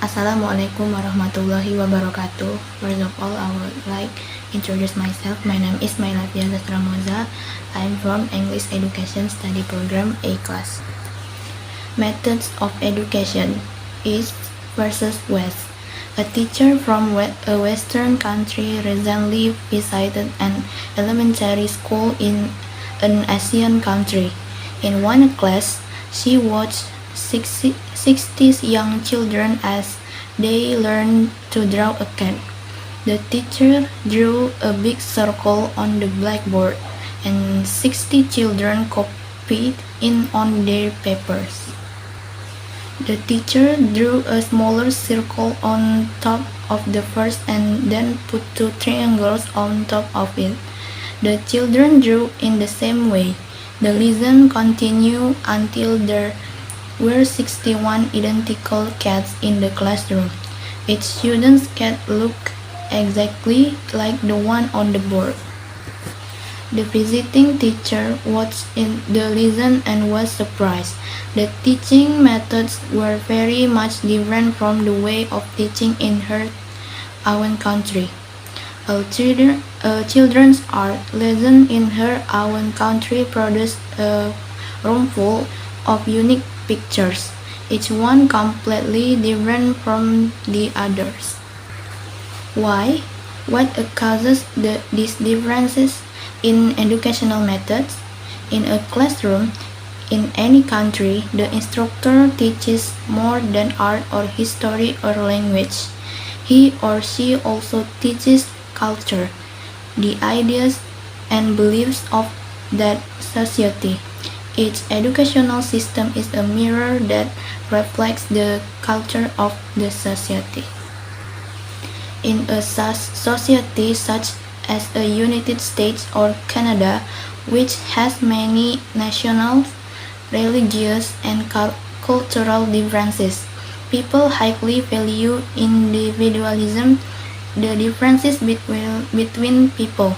Assalamualaikum warahmatullahi wabarakatuh. First of all, I would like introduce myself. My name is Mailafia Zastramoza. I'm from English Education Study Program A class. Methods of education: East versus West. A teacher from a Western country recently visited an elementary school in an Asian country. In one class, she watched 60 young children as they learned to draw a cat. The teacher drew a big circle on the blackboard, and 60 children copied in on their papers. The teacher drew a smaller circle on top of the first and then put two triangles on top of it. The children drew in the same way. The lesson continued until there were 61 identical cats in the classroom. Each student's cat looked exactly like the one on the board. The visiting teacher watched the lesson and was surprised. The teaching methods were very much different from the way of teaching in her own country. A children's art lesson in her own country produced a room full of unique pictures, each one completely different from the others. Why? What causes these differences in educational methods? In a classroom, in any country, the instructor teaches more than art or history or language. He or she also teaches culture, the ideas and beliefs of that society. Each educational system is a mirror that reflects the culture of the society. In a society such as the United States or Canada, which has many national, religious, and cultural differences, people highly value individualism, the differences between people.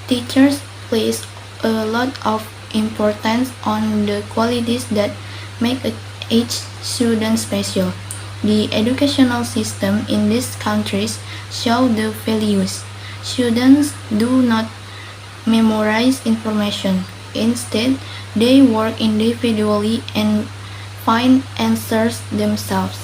Teachers place a lot of importance on the qualities that make each student special. The educational system in these countries show the values. Students do not memorize information. Instead, they work individually and find answers themselves.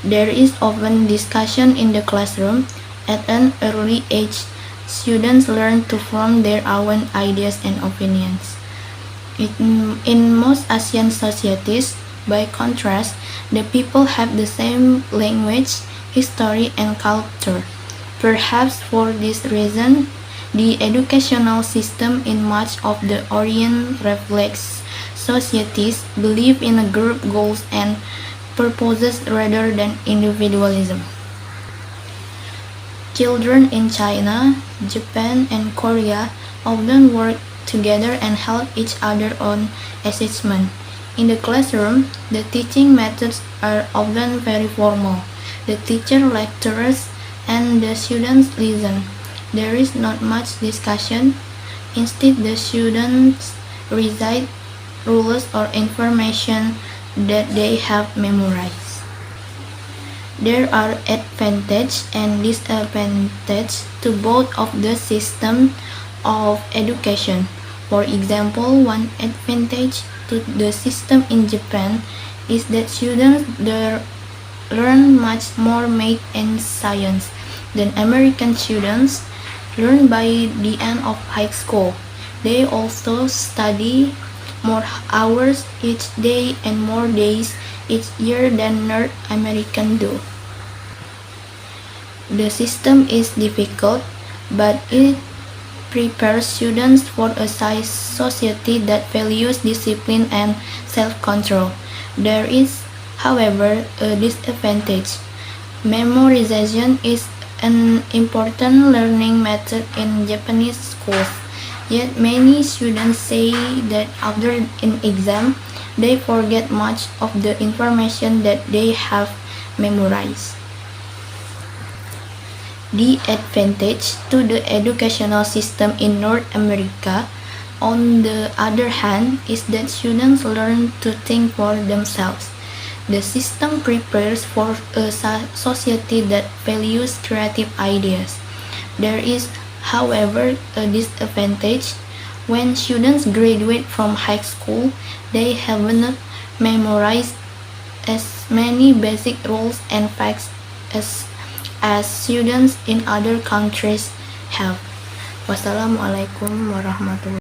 There is often discussion in the classroom. At an early age, students learn to form their own ideas and opinions. In most Asian societies, by contrast, the people have the same language, history, and culture. Perhaps for this reason, the educational system in much of the Orient reflects societies' belief in group goals and purposes rather than individualism. Children in China, Japan, and Korea often work together and help each other on assessment. In the classroom, the teaching methods are often very formal. The teacher lectures and the students listen. There is not much discussion. Instead, the students recite rules or information that they have memorized. There are advantages and disadvantages to both of the systems of education. For example, one advantage to the system in Japan is that students there learn much more math and science than American students learn by the end of high school. They also study more hours each day and more days each year than North Americans do. The system is difficult, but it prepares students for a society that values discipline and self-control. There is, however, a disadvantage. Memorization is an important learning method in Japanese schools. Yet many students say that after an exam, they forget much of the information that they have memorized. The advantage to the educational system in North America, on the other hand, is that students learn to think for themselves. The system prepares for a society that values creative ideas. There is, however, a disadvantage. When students graduate from high school, they haven't memorized as many basic rules and facts as students in other countries have. Wassalamualaikum warahmatullahi